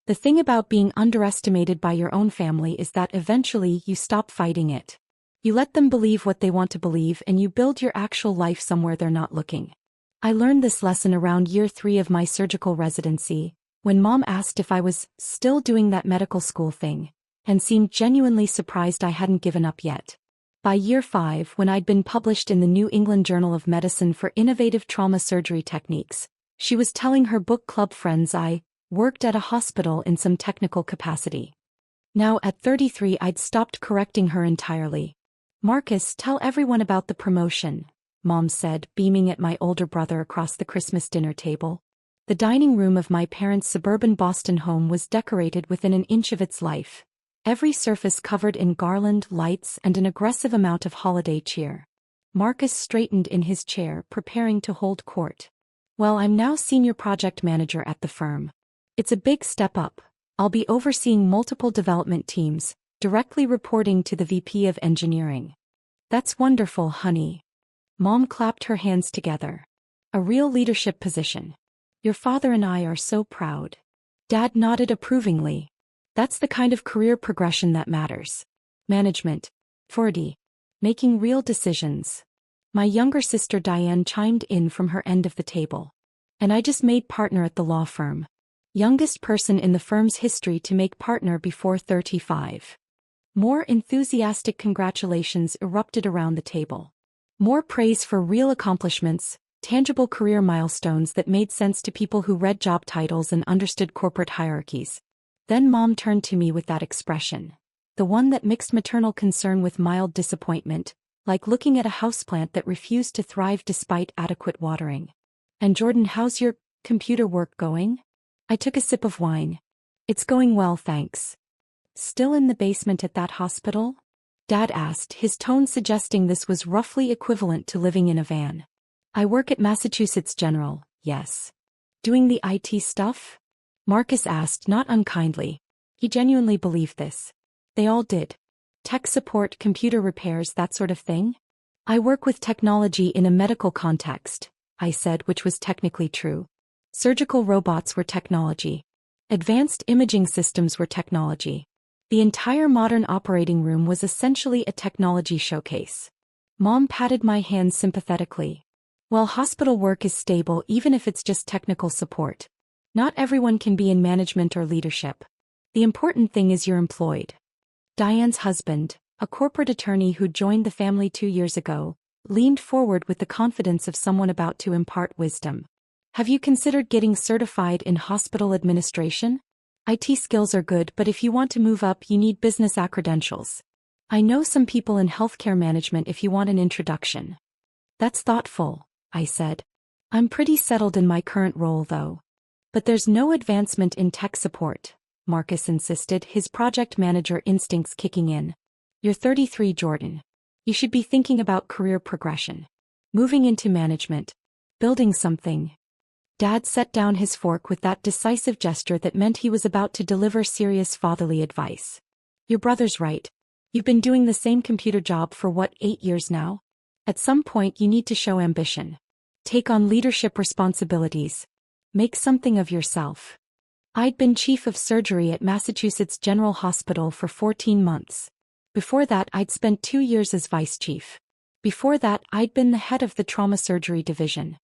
The thing about being underestimated by your own family is that eventually you stop fighting it. You let them believe what they want to believe and you build your actual life somewhere they're not looking. I learned this lesson around year 3 of my surgical residency, when Mom asked if I was still doing that medical school thing, and seemed genuinely surprised I hadn't given up yet. By year 5, when I'd been published in the New England Journal of Medicine for innovative trauma surgery techniques, she was telling her book club friends I worked at a hospital in some technical capacity. Now at 33 I'd stopped correcting her entirely. "Marcus, tell everyone about the promotion," Mom said, beaming at my older brother across the Christmas dinner table. The dining room of my parents' suburban Boston home was decorated within an inch of its life, every surface covered in garland, lights, and an aggressive amount of holiday cheer. Marcus straightened in his chair, preparing to hold court. "Well, I'm now senior project manager at the firm. It's a big step up. I'll be overseeing multiple development teams, directly reporting to the VP of engineering." "That's wonderful, honey." Mom clapped her hands together. "A real leadership position. Your father and I are so proud." Dad nodded approvingly. "That's the kind of career progression that matters. Management. 40. Making real decisions." My younger sister Diane chimed in from her end of the table. "And I just made partner at the law firm. Youngest person in the firm's history to make partner before 35. More enthusiastic congratulations erupted around the table. More praise for real accomplishments, tangible career milestones that made sense to people who read job titles and understood corporate hierarchies. Then Mom turned to me with that expression. The one that mixed maternal concern with mild disappointment, like looking at a houseplant that refused to thrive despite adequate watering. "And Jordan, how's your computer work going?" I took a sip of wine. "It's going well, thanks." "Still in the basement at that hospital?" Dad asked, his tone suggesting this was roughly equivalent to living in a van. "I work at Massachusetts General, yes." "Doing the IT stuff?" Marcus asked, not unkindly. He genuinely believed this. They all did. "Tech support, computer repairs, that sort of thing?" "I work with technology in a medical context," I said, which was technically true. Surgical robots were technology. Advanced imaging systems were technology. The entire modern operating room was essentially a technology showcase. Mom patted my hand sympathetically. "Well, hospital work is stable even if it's just technical support. Not everyone can be in management or leadership. The important thing is you're employed." Diane's husband, a corporate attorney who joined the family 2 years ago, leaned forward with the confidence of someone about to impart wisdom. "Have you considered getting certified in hospital administration? IT skills are good, but if you want to move up, you need business credentials. I know some people in healthcare management if you want an introduction." "That's thoughtful," I said. "I'm pretty settled in my current role, though." "But there's no advancement in tech support," Marcus insisted, his project manager instincts kicking in. "You're 33, Jordan. You should be thinking about career progression. Moving into management. Building something." Dad set down his fork with that decisive gesture that meant he was about to deliver serious fatherly advice. "Your brother's right. You've been doing the same computer job for 8 years now? At some point you need to show ambition. Take on leadership responsibilities. Make something of yourself." I'd been chief of surgery at Massachusetts General Hospital for 14 months. Before that I'd spent 2 years as vice chief. Before that I'd been the head of the trauma surgery division.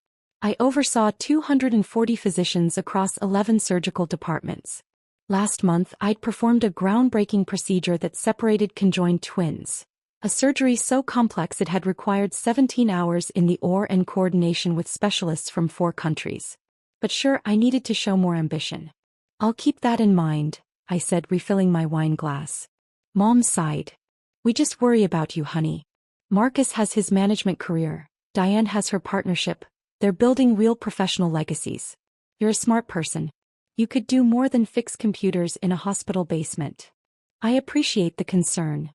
I oversaw 240 physicians across 11 surgical departments. Last month I'd performed a groundbreaking procedure that separated conjoined twins. A surgery so complex it had required 17 hours in the OR and coordination with specialists from 4 countries. But sure, I needed to show more ambition. "I'll keep that in mind," I said, refilling my wine glass. Mom sighed. "We just worry about you, honey. Marcus has his management career. Diane has her partnership. They're building real professional legacies. You're a smart person. You could do more than fix computers in a hospital basement." "I appreciate the concern.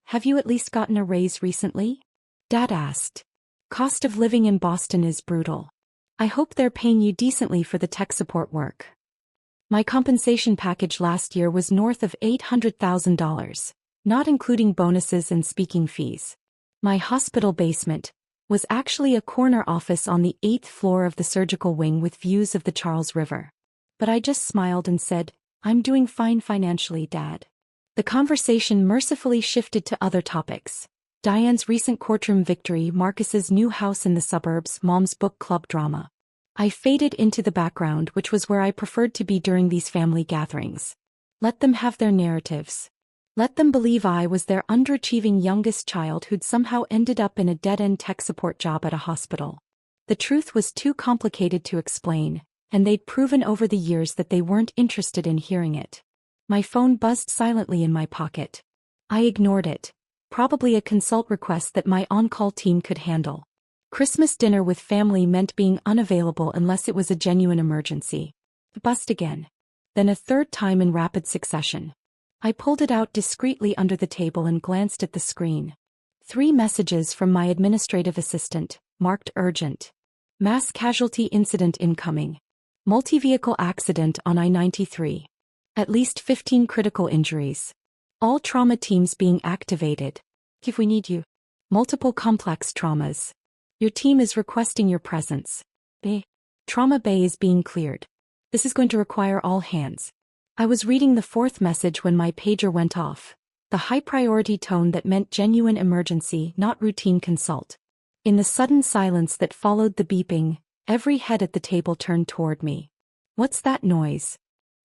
Have you at least gotten a raise recently?" Dad asked. "Cost of living in Boston is brutal. I hope they're paying you decently for the tech support work." My compensation package last year was north of $800,000, not including bonuses and speaking fees. My hospital basement was actually a corner office on the 8th floor of the surgical wing with views of the Charles River. But I just smiled and said, I'm doing fine financially, Dad. The conversation mercifully shifted to other topics. Diane's recent courtroom victory, Marcus's new house in the suburbs, Mom's book club drama. I faded into the background, which was where I preferred to be during these family gatherings. Let them have their narratives. Let them believe I was their underachieving youngest child who'd somehow ended up in a dead-end tech support job at a hospital. The truth was too complicated to explain, and they'd proven over the years that they weren't interested in hearing it. My phone buzzed silently in my pocket. I ignored it. Probably a consult request that my on-call team could handle. Christmas dinner with family meant being unavailable unless it was a genuine emergency. Bust again. Then a third time in rapid succession. I pulled it out discreetly under the table and glanced at the screen. 3 messages from my administrative assistant, marked urgent. Mass casualty incident incoming. Multi-vehicle accident on I-93. At least 15 critical injuries. All trauma teams being activated. If we need you. Multiple complex traumas. Your team is requesting your presence. Trauma bay is being cleared. This is going to require all hands. I was reading the 4th message when my pager went off. The high-priority tone that meant genuine emergency, not routine consult. In the sudden silence that followed the beeping, every head at the table turned toward me. What's that noise?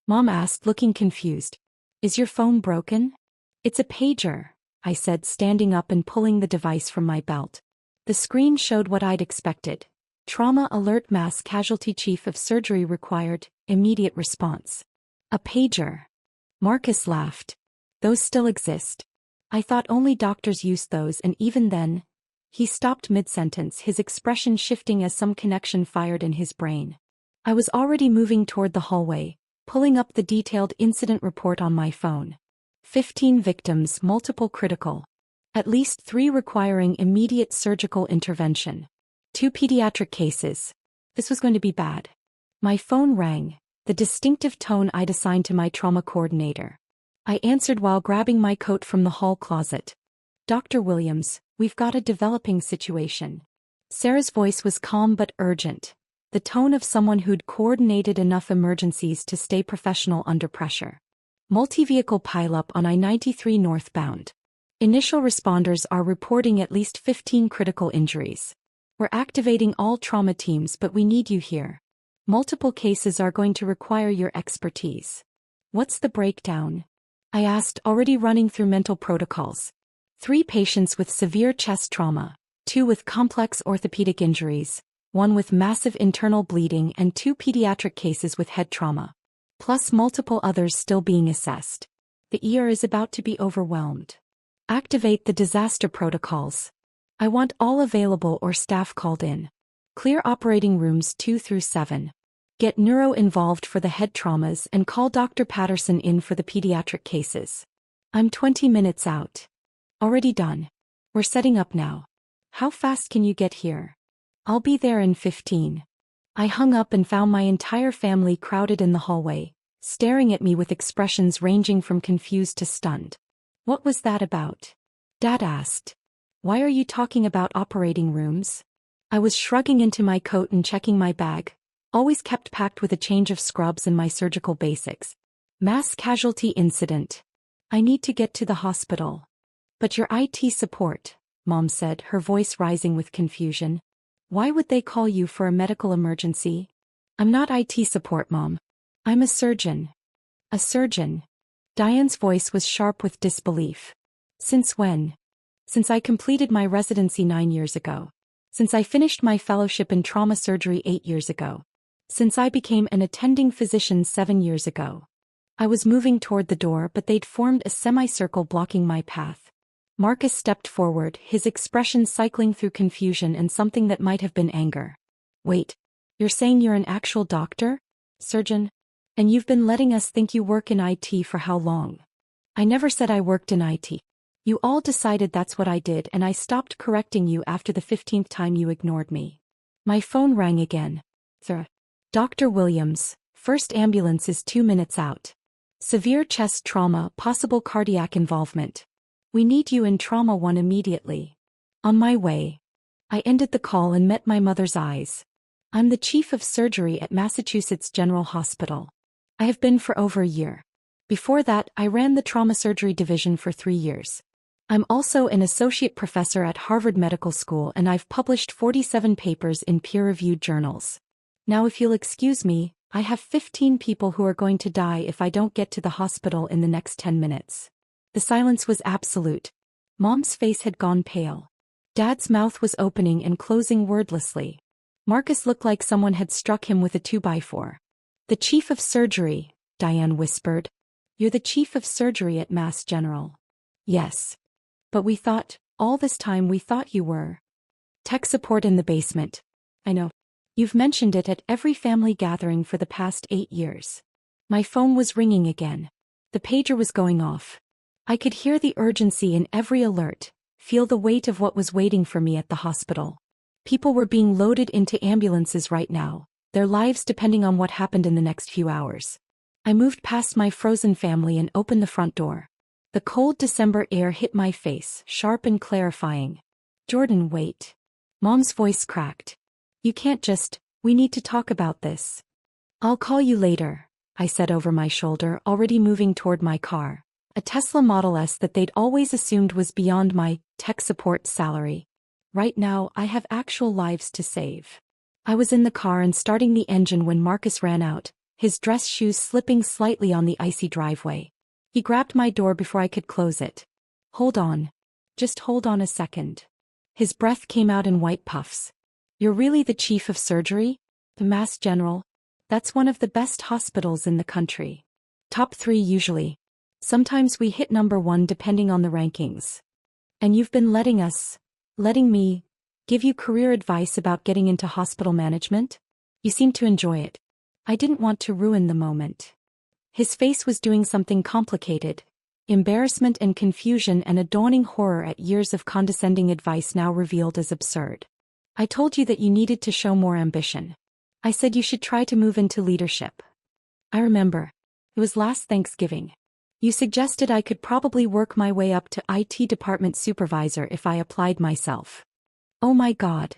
Mom asked, looking confused. Is your phone broken? It's a pager, I said, standing up and pulling the device from my belt. The screen showed what I'd expected. Trauma alert, mass casualty, chief of surgery required, immediate response. A pager. Marcus laughed. Those still exist. I thought only doctors used those, and even then. He stopped mid-sentence, his expression shifting as some connection fired in his brain. I was already moving toward the hallway, pulling up the detailed incident report on my phone. 15 victims, multiple critical. At least 3 requiring immediate surgical intervention. 2 pediatric cases. This was going to be bad. My phone rang, the distinctive tone I'd assigned to my trauma coordinator. I answered while grabbing my coat from the hall closet. Dr. Williams, we've got a developing situation. Sarah's voice was calm but urgent, the tone of someone who'd coordinated enough emergencies to stay professional under pressure. Multi-vehicle pileup on I-93 northbound. Initial responders are reporting at least 15 critical injuries. We're activating all trauma teams, but we need you here. Multiple cases are going to require your expertise. What's the breakdown? I asked, already running through mental protocols. 3 patients with severe chest trauma, 2 with complex orthopedic injuries, 1 with massive internal bleeding, and 2 pediatric cases with head trauma. Plus multiple others still being assessed. The ER is about to be overwhelmed. Activate the disaster protocols. I want all available or staff called in. Clear operating rooms 2 through 7. Get neuro involved for the head traumas and call Dr. Patterson in for the pediatric cases. I'm 20 minutes out. Already done. We're setting up now. How fast can you get here? I'll be there in 15. I hung up and found my entire family crowded in the hallway, staring at me with expressions ranging from confused to stunned. What was that about? Dad asked. Why are you talking about operating rooms? I was shrugging into my coat and checking my bag, always kept packed with a change of scrubs and my surgical basics. Mass casualty incident. I need to get to the hospital. But your IT support, Mom said, her voice rising with confusion. Why would they call you for a medical emergency? I'm not IT support, Mom. I'm a surgeon. A surgeon. Diane's voice was sharp with disbelief. Since when? Since I completed my residency 9 years ago. Since I finished my fellowship in trauma surgery 8 years ago. Since I became an attending physician 7 years ago. I was moving toward the door, but they'd formed a semicircle blocking my path. Marcus stepped forward, his expression cycling through confusion and something that might have been anger. Wait, you're saying you're an actual doctor? Surgeon? And you've been letting us think you work in IT for how long? I never said I worked in IT. You all decided that's what I did, and I stopped correcting you after the 15th time you ignored me. My phone rang again. Sir. Dr. Williams, first ambulance is 2 minutes out. Severe chest trauma, possible cardiac involvement. We need you in Trauma 1 immediately. On my way. I ended the call and met my mother's eyes. I'm the chief of surgery at Massachusetts General Hospital. I have been for over a year. Before that, I ran the trauma surgery division for 3 years. I'm also an associate professor at Harvard Medical School and I've published 47 papers in peer-reviewed journals. Now if you'll excuse me, I have 15 people who are going to die if I don't get to the hospital in the next 10 minutes. The silence was absolute. Mom's face had gone pale. Dad's mouth was opening and closing wordlessly. Marcus looked like someone had struck him with a 2x4. The chief of surgery, Diane whispered. You're the chief of surgery at Mass General. Yes. But we thought, all this time we thought you were. Tech support in the basement. I know. You've mentioned it at every family gathering for the past 8 years. My phone was ringing again. The pager was going off. I could hear the urgency in every alert, feel the weight of what was waiting for me at the hospital. People were being loaded into ambulances right now, their lives depending on what happened in the next few hours. I moved past my frozen family and opened the front door. The cold December air hit my face, sharp and clarifying. Jordan, wait. Mom's voice cracked. You can't just, we need to talk about this. I'll call you later, I said over my shoulder, already moving toward my car. A Tesla Model S that they'd always assumed was beyond my tech support salary. Right now, I have actual lives to save. I was in the car and starting the engine when Marcus ran out, his dress shoes slipping slightly on the icy driveway. He grabbed my door before I could close it. Hold on. Just hold on a second. His breath came out in white puffs. You're really the chief of surgery? The Mass General? That's one of the best hospitals in the country. Top 3 usually. Sometimes we hit number 1 depending on the rankings. And you've been letting me, give you career advice about getting into hospital management? You seem to enjoy it. I didn't want to ruin the moment. His face was doing something complicated. Embarrassment and confusion and a dawning horror at years of condescending advice now revealed as absurd. I told you that you needed to show more ambition. I said you should try to move into leadership. I remember. It was last Thanksgiving. You suggested I could probably work my way up to IT department supervisor if I applied myself. Oh my God.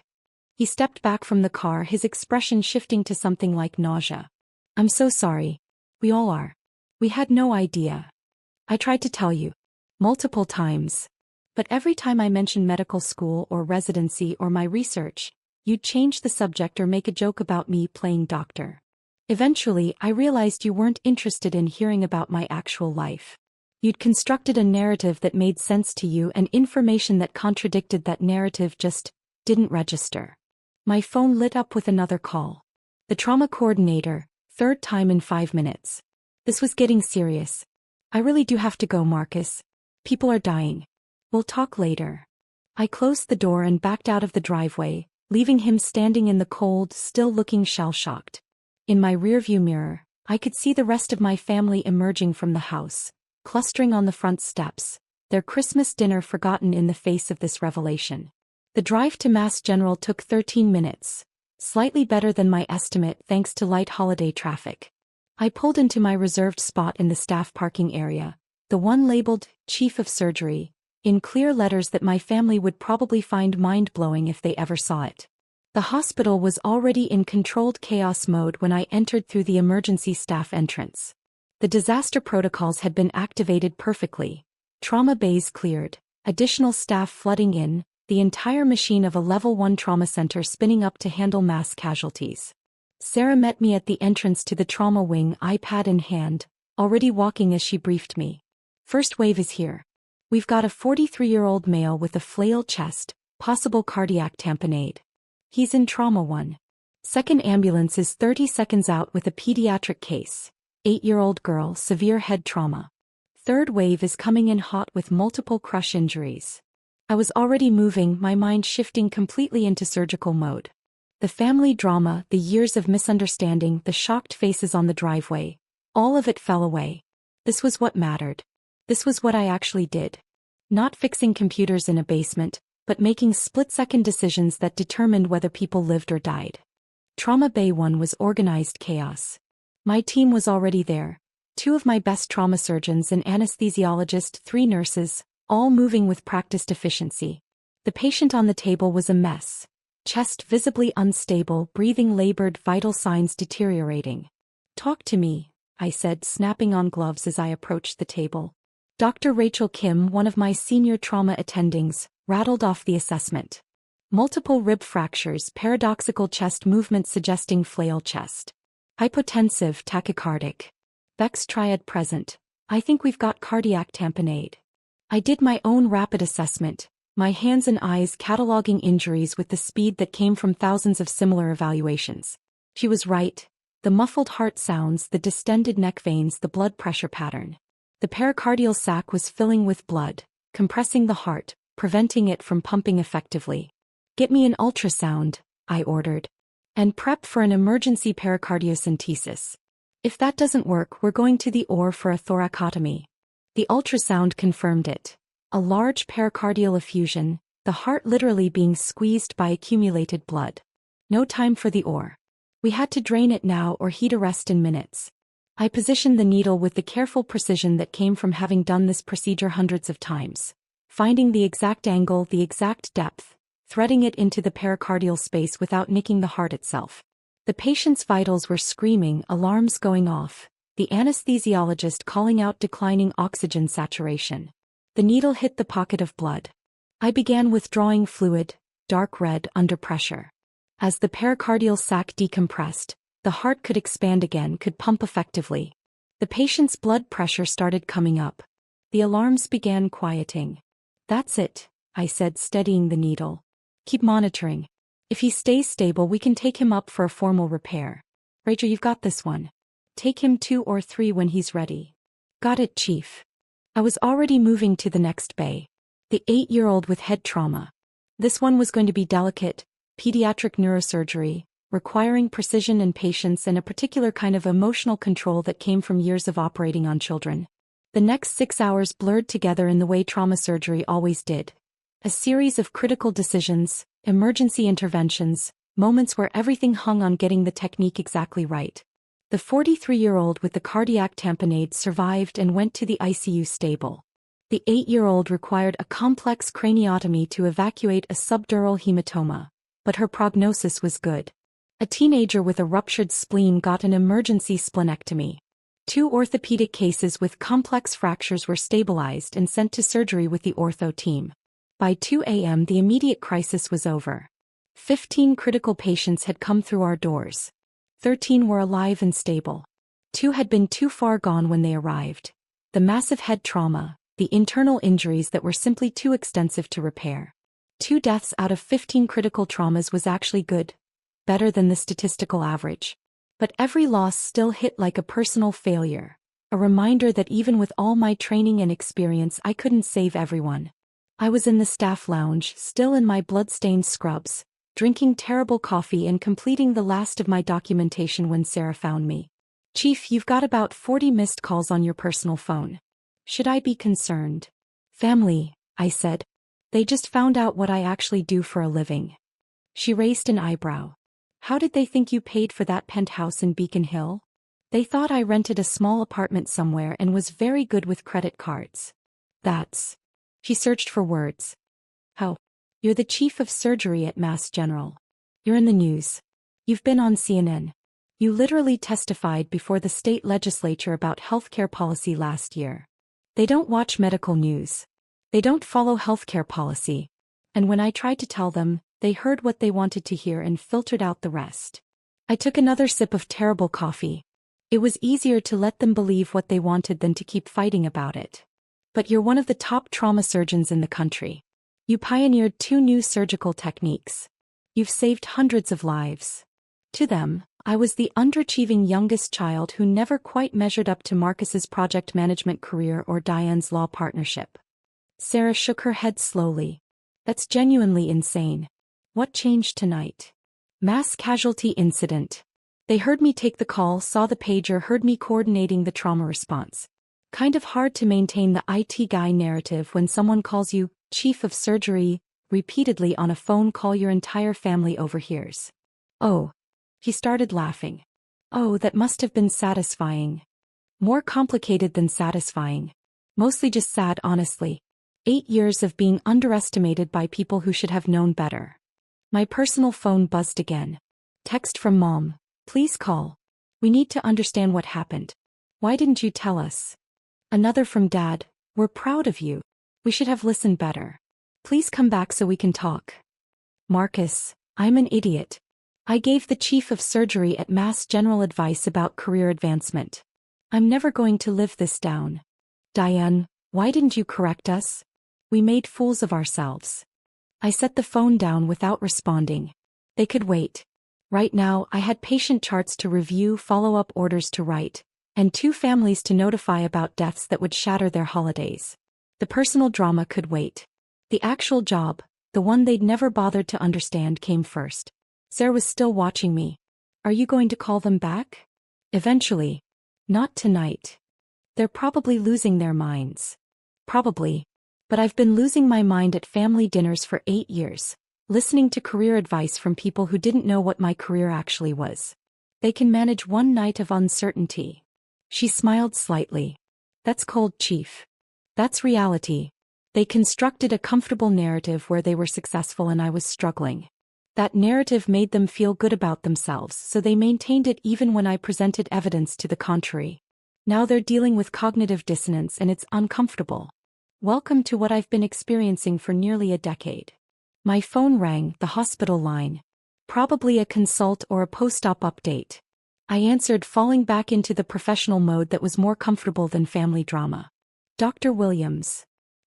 He stepped back from the car, his expression shifting to something like nausea. I'm so sorry. We all are. We had no idea. I tried to tell you. Multiple times. But every time I mentioned medical school or residency or my research, you'd change the subject or make a joke about me playing doctor. Eventually, I realized you weren't interested in hearing about my actual life. You'd constructed a narrative that made sense to you and information that contradicted that narrative just didn't register. My phone lit up with another call. The trauma coordinator, 3rd time in 5 minutes. This was getting serious. I really do have to go, Marcus. People are dying. We'll talk later. I closed the door and backed out of the driveway, leaving him standing in the cold, still looking shell-shocked. In my rearview mirror, I could see the rest of my family emerging from the house, clustering on the front steps, their Christmas dinner forgotten in the face of this revelation. The drive to Mass General took 13 minutes, slightly better than my estimate thanks to light holiday traffic. I pulled into my reserved spot in the staff parking area, the one labeled Chief of Surgery, in clear letters that my family would probably find mind-blowing if they ever saw it. The hospital was already in controlled chaos mode when I entered through the emergency staff entrance. The disaster protocols had been activated perfectly. Trauma bays cleared, additional staff flooding in, the entire machine of a level 1 trauma center spinning up to handle mass casualties. Sarah met me at the entrance to the trauma wing, iPad in hand, already walking as she briefed me. First wave is here. We've got a 43-year-old male with a flail chest, possible cardiac tamponade. He's in trauma 1. Second ambulance is 30 seconds out with a pediatric case, 8-year-old girl, severe head trauma. Third wave is coming in hot with multiple crush injuries. I was already moving, my mind shifting completely into surgical mode. The family drama, the years of misunderstanding, the shocked faces on the driveway, all of it fell away. This was what mattered. This was what I actually did. Not fixing computers in a basement, but making split-second decisions that determined whether people lived or died. Trauma Bay 1 was organized chaos. My team was already there. 2 of my best trauma surgeons, an anesthesiologist, 3 nurses, all moving with practiced efficiency. The patient on the table was a mess. Chest visibly unstable, breathing labored, vital signs deteriorating. Talk to me, I said, snapping on gloves as I approached the table. Dr. Rachel Kim, one of my senior trauma attendings, rattled off the assessment. Multiple rib fractures, paradoxical chest movement suggesting flail chest. Hypotensive, tachycardic. Beck's triad present. I think we've got cardiac tamponade. I did my own rapid assessment, my hands and eyes cataloging injuries with the speed that came from thousands of similar evaluations. She was right. The muffled heart sounds, the distended neck veins, the blood pressure pattern. The pericardial sac was filling with blood, compressing the heart, preventing it from pumping effectively. Get me an ultrasound, I ordered. And prep for an emergency pericardiocentesis. If that doesn't work, we're going to the OR for a thoracotomy. The ultrasound confirmed it. A large pericardial effusion, the heart literally being squeezed by accumulated blood. No time for the OR. We had to drain it now or he'd arrest in minutes. I positioned the needle with the careful precision that came from having done this procedure hundreds of times. Finding the exact angle, the exact depth, threading it into the pericardial space without nicking the heart itself. The patient's vitals were screaming, alarms going off, the anesthesiologist calling out declining oxygen saturation. The needle hit the pocket of blood. I began withdrawing fluid, dark red, under pressure. As the pericardial sac decompressed, the heart could expand again, could pump effectively. The patient's blood pressure started coming up. The alarms began quieting. That's it, I said, steadying the needle. Keep monitoring. If he stays stable, we can take him up for a formal repair. Rachel, you've got this one. Take him 2 or 3 when he's ready. Got it, Chief. I was already moving to the next bay. The 8-year-old with head trauma. This one was going to be delicate, pediatric neurosurgery, requiring precision and patience and a particular kind of emotional control that came from years of operating on children. The next 6 hours blurred together in the way trauma surgery always did. A series of critical decisions, emergency interventions, moments where everything hung on getting the technique exactly right. The 43-year-old with the cardiac tamponade survived and went to the ICU stable. The 8-year-old required a complex craniotomy to evacuate a subdural hematoma, but her prognosis was good. A teenager with a ruptured spleen got an emergency splenectomy. 2 orthopedic cases with complex fractures were stabilized and sent to surgery with the ortho team. By 2 a.m. the immediate crisis was over. 15 critical patients had come through our doors. 13 were alive and stable. 2 had been too far gone when they arrived. The massive head trauma, the internal injuries that were simply too extensive to repair. 2 deaths out of 15 critical traumas was actually good. Better than the statistical average. But every loss still hit like a personal failure. A reminder that even with all my training and experience, I couldn't save everyone. I was in the staff lounge, still in my blood-stained scrubs, drinking terrible coffee and completing the last of my documentation when Sarah found me. Chief, you've got about 40 missed calls on your personal phone. Should I be concerned? Family, I said. They just found out what I actually do for a living. She raised an eyebrow. How did they think you paid for that penthouse in Beacon Hill? They thought I rented a small apartment somewhere and was very good with credit cards. That's... She searched for words. How? You're the chief of surgery at Mass General. You're in the news. You've been on CNN. You literally testified before the state legislature about healthcare policy last year. They don't watch medical news. They don't follow healthcare policy. And when I tried to tell them, they heard what they wanted to hear and filtered out the rest. I took another sip of terrible coffee. It was easier to let them believe what they wanted than to keep fighting about it. But you're one of the top trauma surgeons in the country. You pioneered 2 new surgical techniques. You've saved hundreds of lives. To them, I was the underachieving youngest child who never quite measured up to Marcus's project management career or Diane's law partnership. Sarah shook her head slowly. That's genuinely insane. What changed tonight? Mass casualty incident. They heard me take the call, saw the pager, heard me coordinating the trauma response. Kind of hard to maintain the IT guy narrative when someone calls you chief of surgery repeatedly on a phone call your entire family overhears. Oh. He started laughing. Oh, that must have been satisfying. More complicated than satisfying. Mostly just sad, honestly. 8 years of being underestimated by people who should have known better. My personal phone buzzed again. Text from Mom. Please call. We need to understand what happened. Why didn't you tell us? Another from Dad. We're proud of you. We should have listened better. Please come back so we can talk. Marcus. I'm an idiot. I gave the chief of surgery at Mass General advice about career advancement. I'm never going to live this down. Diane. Why didn't you correct us? We made fools of ourselves. I set the phone down without responding. They could wait. Right now, I had patient charts to review, follow-up orders to write, and 2 families to notify about deaths that would shatter their holidays. The personal drama could wait. The actual job, the one they'd never bothered to understand, came first. Sarah was still watching me. Are you going to call them back? Eventually. Not tonight. They're probably losing their minds. Probably. But I've been losing my mind at family dinners for 8 years, listening to career advice from people who didn't know what my career actually was. They can manage one night of uncertainty. She smiled slightly. That's cold, Chief. That's reality. They constructed a comfortable narrative where they were successful and I was struggling. That narrative made them feel good about themselves, so they maintained it even when I presented evidence to the contrary. Now they're dealing with cognitive dissonance and it's uncomfortable. Welcome to what I've been experiencing for nearly a decade. My phone rang, the hospital line. Probably a consult or a post-op update. I answered, falling back into the professional mode that was more comfortable than family drama. Dr. Williams.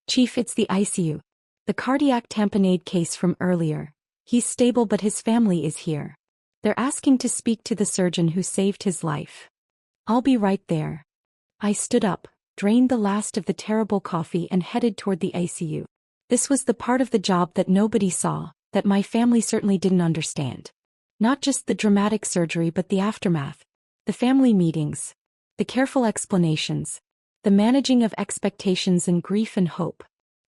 Chief, it's the ICU. The cardiac tamponade case from earlier. He's stable but his family is here. They're asking to speak to the surgeon who saved his life. I'll be right there. I stood up, drained the last of the terrible coffee and headed toward the ICU. This was the part of the job that nobody saw, that my family certainly didn't understand. Not just the dramatic surgery but the aftermath. The family meetings. The careful explanations. The managing of expectations and grief and hope.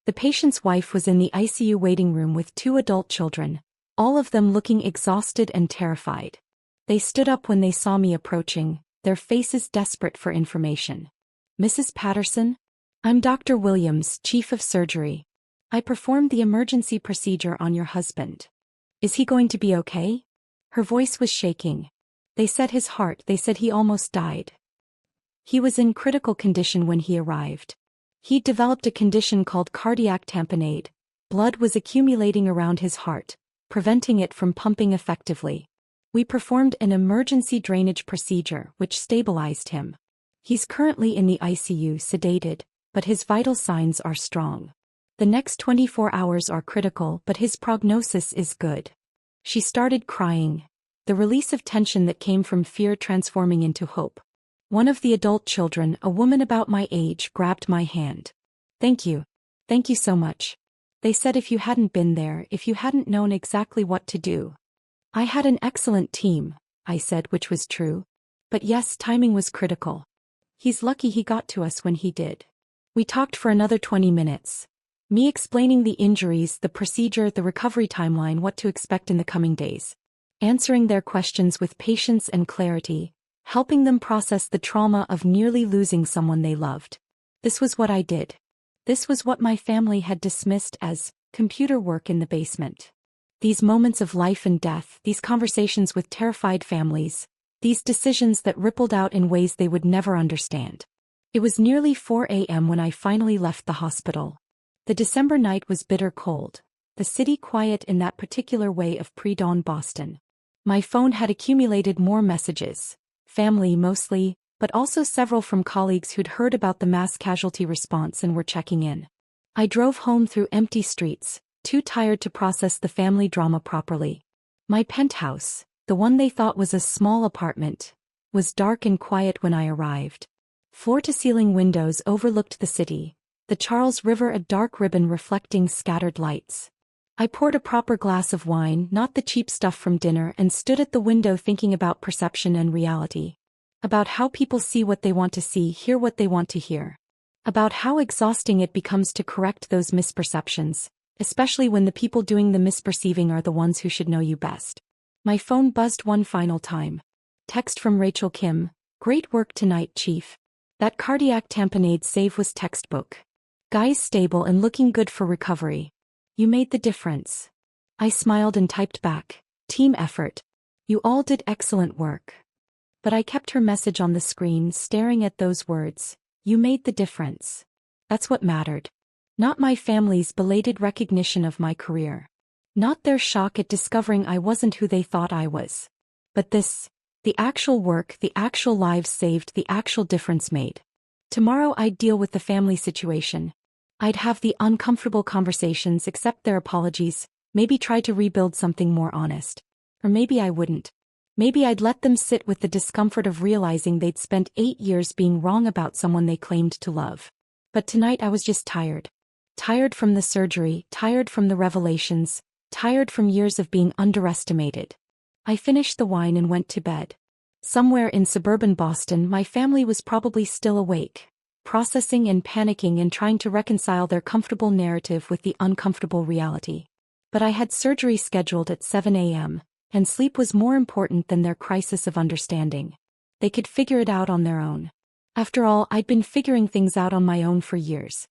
The patient's wife was in the ICU waiting room with 2 adult children, all of them looking exhausted and terrified. They stood up when they saw me approaching, their faces desperate for information. Mrs. Patterson? I'm Dr. Williams, Chief of Surgery. I performed the emergency procedure on your husband. Is he going to be okay? Her voice was shaking. They said his heart, they said he almost died. He was in critical condition when he arrived. He'd developed a condition called cardiac tamponade. Blood was accumulating around his heart, preventing it from pumping effectively. We performed an emergency drainage procedure which stabilized him. He's currently in the ICU sedated, but his vital signs are strong. The next 24 hours are critical but his prognosis is good. She started crying. The release of tension that came from fear transforming into hope. One of the adult children, a woman about my age, grabbed my hand. Thank you. Thank you so much. They said if you hadn't been there, if you hadn't known exactly what to do. I had an excellent team, I said, which was true. But yes, timing was critical. He's lucky he got to us when he did. We talked for another 20 minutes. Me explaining the injuries, the procedure, the recovery timeline, what to expect in the coming days. Answering their questions with patience and clarity. Helping them process the trauma of nearly losing someone they loved. This was what I did. This was what my family had dismissed as computer work in the basement. These moments of life and death, these conversations with terrified families, these decisions that rippled out in ways they would never understand. It was nearly 4 a.m. when I finally left the hospital. The December night was bitter cold, the city quiet in that particular way of pre-dawn Boston. My phone had accumulated more messages. Family mostly, but also several from colleagues who'd heard about the mass casualty response and were checking in. I drove home through empty streets, too tired to process the family drama properly. My penthouse, the one they thought was a small apartment, was dark and quiet when I arrived. Floor-to-ceiling windows overlooked the city, the Charles River a dark ribbon reflecting scattered lights. I poured a proper glass of wine, not the cheap stuff from dinner, and stood at the window thinking about perception and reality. About how people see what they want to see, hear what they want to hear. About how exhausting it becomes to correct those misperceptions, especially when the people doing the misperceiving are the ones who should know you best. My phone buzzed one final time. Text from Rachel Kim. Great work tonight, Chief. That cardiac tamponade save was textbook. Guy's stable and looking good for recovery. You made the difference. I smiled and typed back. Team effort. You all did excellent work. But I kept her message on the screen, staring at those words. You made the difference. That's what mattered. Not my family's belated recognition of my career. Not their shock at discovering I wasn't who they thought I was. But this, the actual work, the actual lives saved, the actual difference made. Tomorrow I'd deal with the family situation. I'd have the uncomfortable conversations, accept their apologies, maybe try to rebuild something more honest. Or maybe I wouldn't. Maybe I'd let them sit with the discomfort of realizing they'd spent 8 years being wrong about someone they claimed to love. But tonight I was just tired. Tired from the surgery, tired from the revelations, tired from years of being underestimated. I finished the wine and went to bed. Somewhere in suburban Boston, my family was probably still awake, processing and panicking and trying to reconcile their comfortable narrative with the uncomfortable reality. But I had surgery scheduled at 7 a.m., and sleep was more important than their crisis of understanding. They could figure it out on their own. After all, I'd been figuring things out on my own for years.